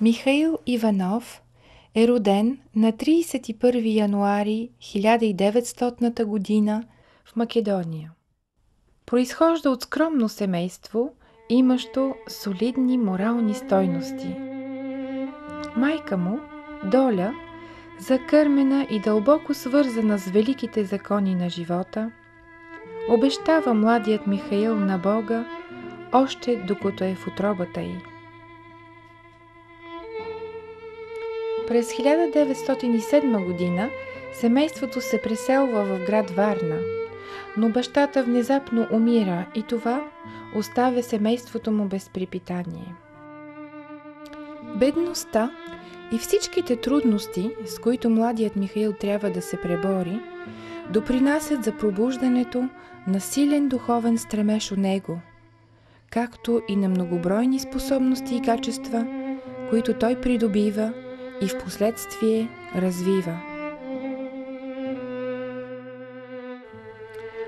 Михаил Иванов е роден на 31 януари 1900 година в Македония. Произхожда от скромно семейство, имащо солидни морални стойности. Майка му, Доля, закърмена и дълбоко свързана с великите закони на живота, обещава младият Михаил на Бога още докато е в утробата й. През 1907 година семейството се преселва в град Варна, но бащата внезапно умира и това оставя семейството му без препитание. Бедността и всичките трудности, с които младият Михаил трябва да се пребори, допринасят за пробуждането на силен духовен стремеж у него, както и на многобройни способности и качества, които той придобива и в последствие развива.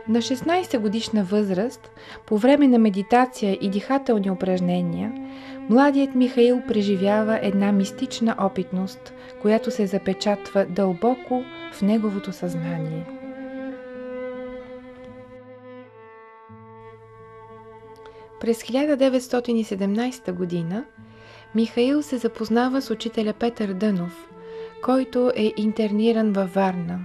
На 16 годишна възраст, по време на медитация и дихателни упражнения, младият Михаил преживява една мистична опитност, която се запечатва дълбоко в неговото съзнание. През 1917 година Михаил се запознава с учителя Петър Дънов, който е интерниран във Варна.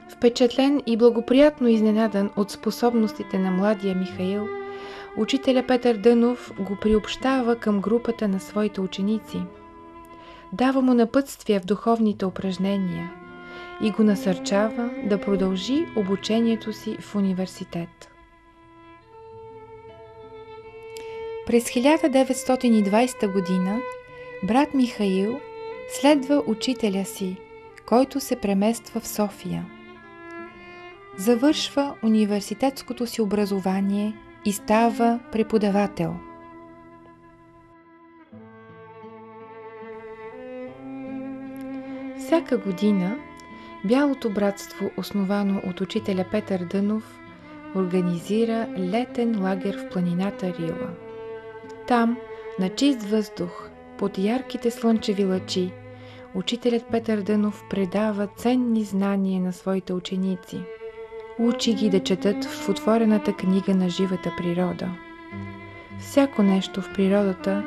Впечатлен и благоприятно изненадан от способностите на младия Михаил, учителя Петър Дънов го приобщава към групата на своите ученици, дава му напътствия в духовните упражнения и го насърчава да продължи обучението си в университет. През 1920 година брат Михаил следва учителя си, който се премества в София. Завършва университетското си образование и става преподавател. Всяка година Бялото братство, основано от учителя Петър Дънов, организира летен лагер в планината Рила. Там, на чист въздух, под ярките слънчеви лъчи, учителят Петър Дънов предава ценни знания на своите ученици. Учи ги да четат в отворената книга на живата природа. Всяко нещо в природата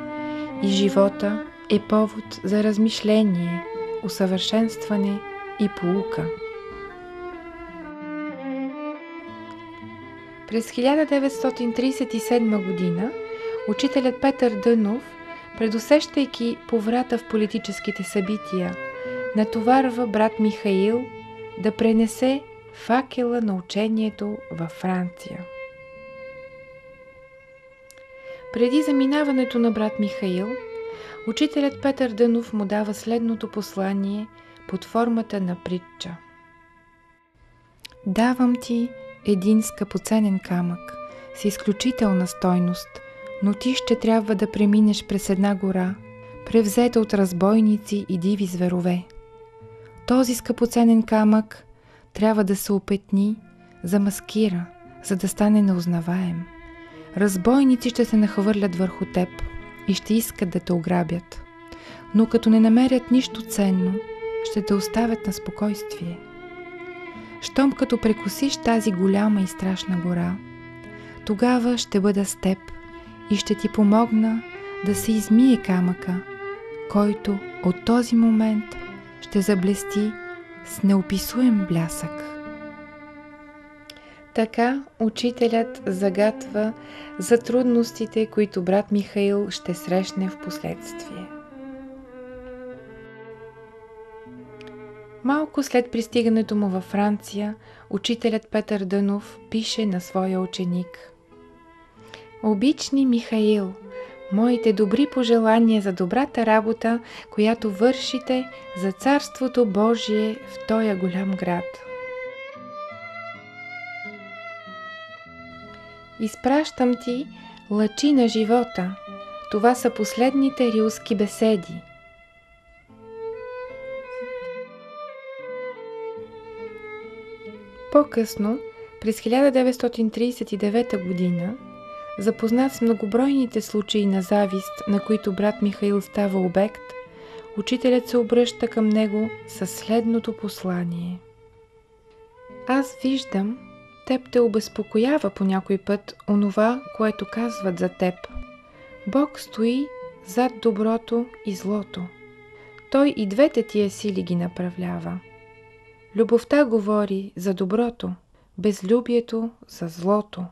и живота е повод за размишление, усъвършенстване и поука. През 1937 година учителят Петър Дънов, предусещайки поврата в политическите събития, натоварва брат Михаил да пренесе факела на учението във Франция. Преди заминаването на брат Михаил, учителят Петър Дънов му дава следното послание под формата на притча. Давам ти един скъпоценен камък с изключителна стойност, но ти ще трябва да преминеш през една гора, превзета от разбойници и диви зверове. Този скъпоценен камък трябва да се опетни, замаскира, за да стане неузнаваем. Разбойници ще се нахвърлят върху теб и ще искат да те ограбят, но като не намерят нищо ценно, ще те оставят на спокойствие. Щом като прекосиш тази голяма и страшна гора, тогава ще бъда с теб и ще ти помогна да се измие камъка, който от този момент ще заблести с неописуем блясък. Така учителят загатва за трудностите, които брат Михаил ще срещне в последствие. Малко след пристигането му във Франция, учителят Петър Дънов пише на своя ученик: Обични Михаил, моите добри пожелания за добрата работа, която вършите за Царството Божие в тоя голям град. Изпращам ти лъчи на живота. Това са последните рилски беседи. По-късно, през 1939 година, Запознат с многобройните случаи на завист, на които брат Михаил става обект, учителят се обръща към него със следното послание. Аз виждам, теб те обезпокоява по някой път онова, което казват за теб. Бог стои зад доброто и злото. Той и двете тия сили ги направлява. Любовта говори за доброто, безлюбието за злото.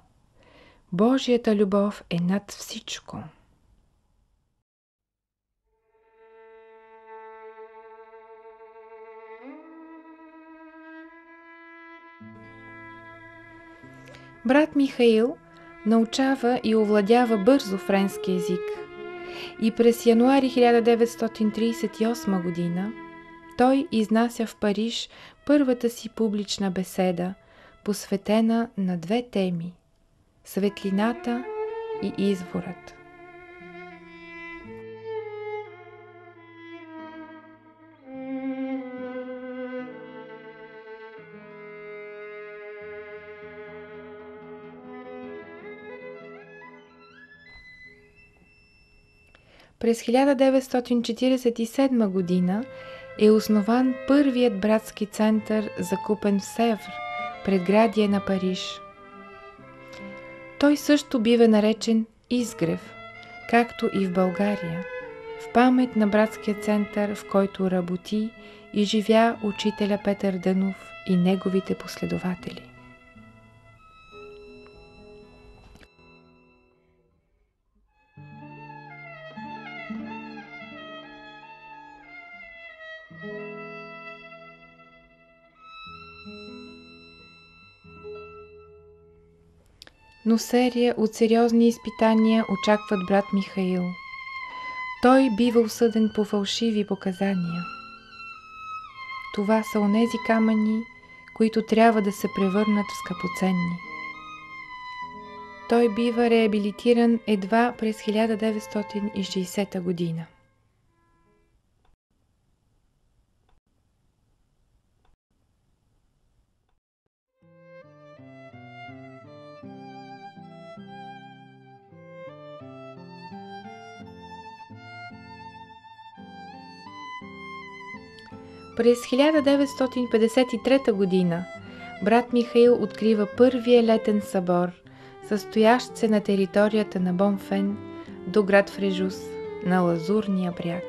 Божията любов е над всичко. Брат Михаил научава и овладява бързо френски език и през януари 1938 година той изнася в Париж първата си публична беседа, посветена на две теми – светлината и изворът. През 1947 година е основан първият братски център, закупен в Севр, предградие на Париж. Той също бива наречен Изгрев, както и в България, в памет на братския център, в който работи и живя учителя Петър Дънов и неговите последователи. Но серия от сериозни изпитания очакват брат Михаил. Той бива осъден по фалшиви показания. Това са онези камъни, които трябва да се превърнат в скъпоценни. Той бива реабилитиран едва през 1960 година. През 1953 година брат Михаил открива първия летен събор, състоящ се на територията на Бонфен до град Фрежус на Лазурния бряг.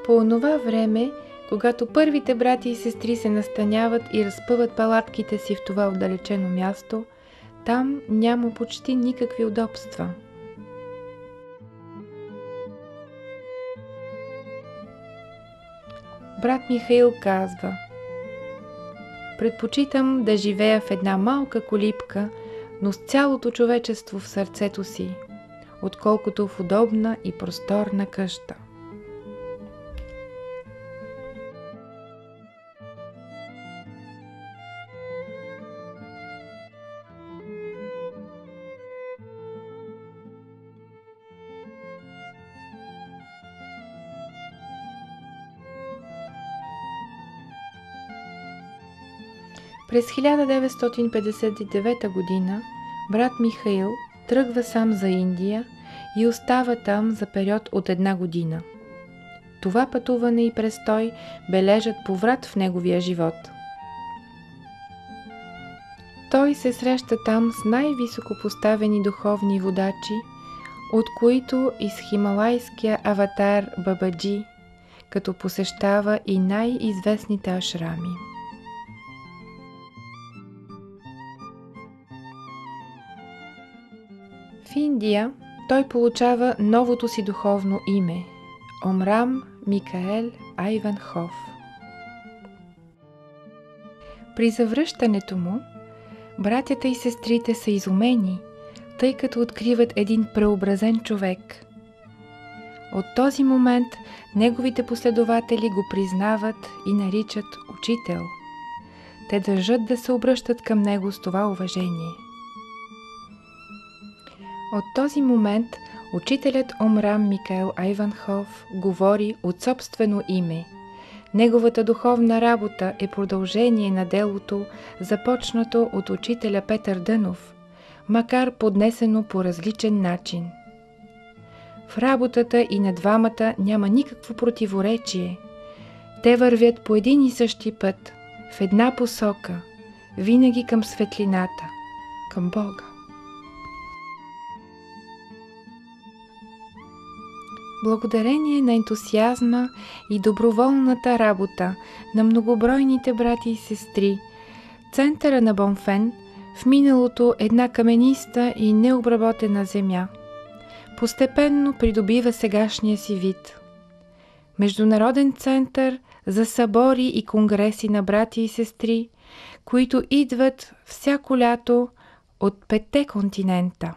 По онова време, когато първите брати и сестри се настаняват и разпъват палатките си в това отдалечено място, там няма почти никакви удобства. Брат Михаил казва: предпочитам да живея в една малка колибка, но с цялото човечество в сърцето си, отколкото в удобна и просторна къща. През 1959 година брат Михаил тръгва сам за Индия и остава там за период от 1 година. Това пътуване и престой бележат поврат в неговия живот. Той се среща там с най-високо поставени духовни водачи, от които и с хималайския аватар Бабаджи, като посещава и най-известните ашрами. В Индия той получава новото си духовно име – Омрам Микаел Айванхов. При завръщането му, братята и сестрите са изумени, тъй като откриват един преобразен човек. От този момент неговите последователи го признават и наричат учител. Те държат да се обръщат към него с това уважение. От този момент учителят Омрам Микаел Айванхов говори от собствено име, Неговата духовна работа е продължение на делото, започнато от учителя Петър Дънов, макар поднесено по различен начин. В работата и на двамата няма никакво противоречие. Те вървят по един и същи път, в една посока, винаги към светлината, към Бога. Благодарение на ентусиазма и доброволната работа на многобройните брати и сестри, центъра на Бонфен, в миналото една камениста и необработена земя, постепенно придобива сегашния си вид. Международен център за събори и конгреси на брати и сестри, които идват всяко лято от 5 континента.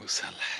Musala.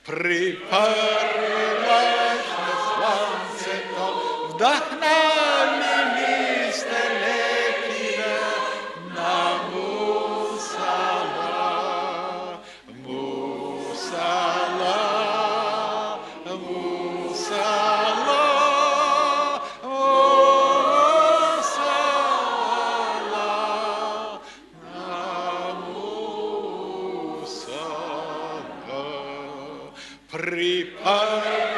Припърваш на слънцето, вдъхнали листа лекина на Мусала, Мусала, Мусала, Мусала, Припърваш